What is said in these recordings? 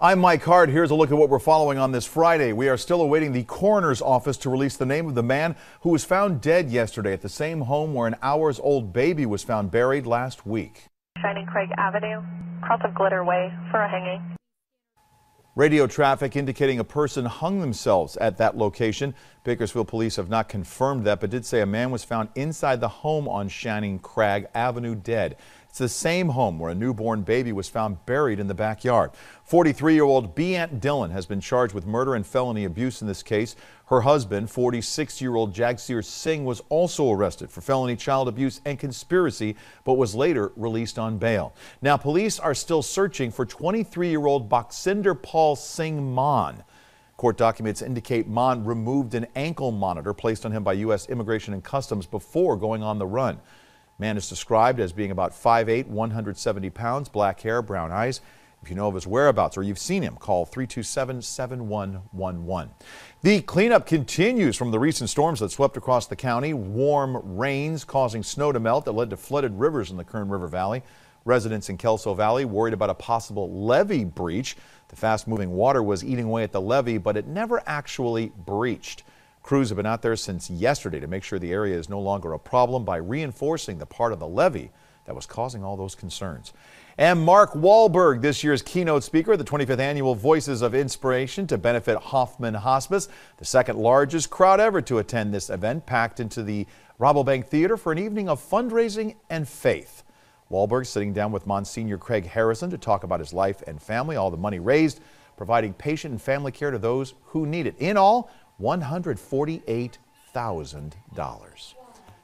I'm Mike Hart. Here's a look at what we're following on this Friday. We are still awaiting the coroner's office to release the name of the man who was found dead yesterday at the same home where an hours-old baby was found buried last week. Shining Craig Avenue, across of Glitter Way for a hanging. Radio traffic indicating a person hung themselves at that location. Bakersfield police have not confirmed that, but did say a man was found inside the home on Shining Craig Avenue dead. It's the same home where a newborn baby was found buried in the backyard. 43-year-old Beant Dillon has been charged with murder and felony abuse in this case. Her husband, 46-year-old Jagseer Singh, was also arrested for felony child abuse and conspiracy, but was later released on bail. Now, police are still searching for 23-year-old Baksinder Paul Singh Maan. Court documents indicate Maan removed an ankle monitor placed on him by U.S. Immigration and Customs before going on the run. Man is described as being about 5'8", 170 pounds, black hair, brown eyes. If you know of his whereabouts or you've seen him, call 327-7111. The cleanup continues from the recent storms that swept across the county. Warm rains causing snow to melt that led to flooded rivers in the Kern River Valley. Residents in Kelso Valley worried about a possible levee breach. The fast-moving water was eating away at the levee, but it never actually breached. Crews have been out there since yesterday to make sure the area is no longer a problem by reinforcing the part of the levee that was causing all those concerns. And Mark Wahlberg, this year's keynote speaker at the 25th annual Voices of Inspiration to benefit Hoffman Hospice, the second largest crowd ever to attend this event, packed into the Rabobank Theater for an evening of fundraising and faith. Wahlberg sitting down with Monsignor Craig Harrison to talk about his life and family, all the money raised, providing patient and family care to those who need it. In all, $148,000.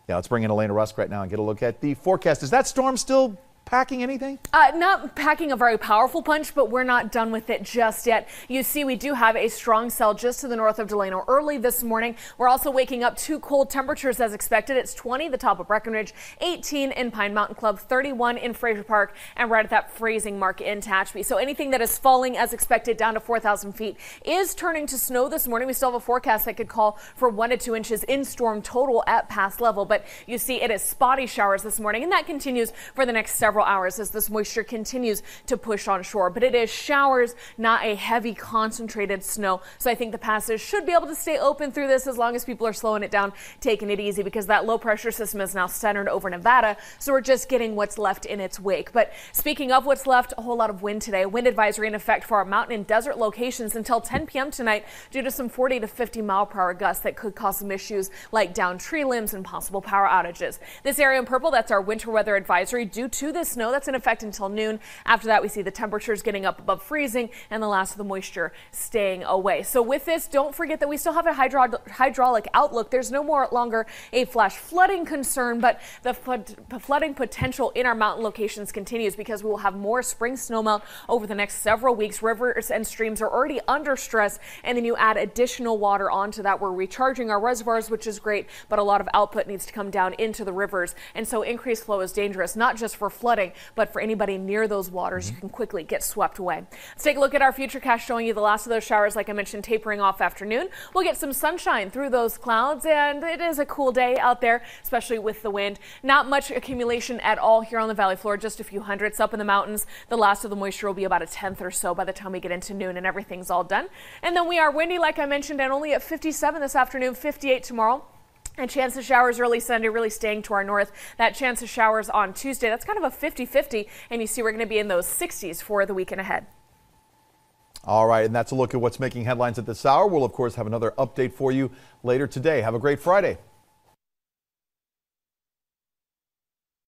Yeah, let's bring in Elena Rusk right now and get a look at the forecast. Is that storm still packing anything? Not packing a very powerful punch, but we're not done with it just yet. You see, we do have a strong cell just to the north of Delano early this morning. We're also waking up to cold temperatures as expected. It's 20 the top of Breckenridge, 18 in Pine Mountain Club, 31 in Fraser Park, and right at that freezing mark in Tehachapi. So anything that is falling as expected down to 4,000 feet is turning to snow this morning. We still have a forecast that could call for 1 to 2 inches in storm total at pass level, but you see it is spotty showers this morning, and that continues for the next several hours as this moisture continues to push on shore. But it is showers, not a heavy concentrated snow. So I think the passes should be able to stay open through this as long as people are slowing it down, taking it easy, because that low pressure system is now centered over Nevada. So we're just getting what's left in its wake. But speaking of what's left, a whole lot of wind today. Wind advisory in effect for our mountain and desert locations until 10 p.m. tonight due to some 40 to 50 mile per hour gusts that could cause some issues like downed tree limbs and possible power outages. This area in purple, that's our winter weather advisory due to this snow. That's in effect until noon. After that, we see the temperatures getting up above freezing and the last of the moisture staying away. So with this, don't forget that we still have a hydraulic outlook. There's no longer a flash flooding concern, but the flooding potential in our mountain locations continues because we will have more spring snowmelt over the next several weeks. Rivers and streams are already under stress, and then you add additional water onto that. We're recharging our reservoirs, which is great, but a lot of output needs to come down into the rivers, and so increased flow is dangerous, not just for flooding, but for anybody near those waters, you can quickly get swept away. Let's take a look at our futurecast showing you the last of those showers, like I mentioned, tapering off afternoon. We'll get some sunshine through those clouds, and it is a cool day out there, especially with the wind. Not much accumulation at all here on the valley floor, just a few hundredths up in the mountains. The last of the moisture will be about a tenth or so by the time we get into noon and everything's all done. And then we are windy, like I mentioned, and only at 57 this afternoon, 58 tomorrow. And chance of showers early Sunday, really staying to our north. That chance of showers on Tuesday, that's kind of a 50-50. And you see we're going to be in those 60s for the weekend ahead. All right, and that's a look at what's making headlines at this hour. We'll, of course, have another update for you later today. Have a great Friday.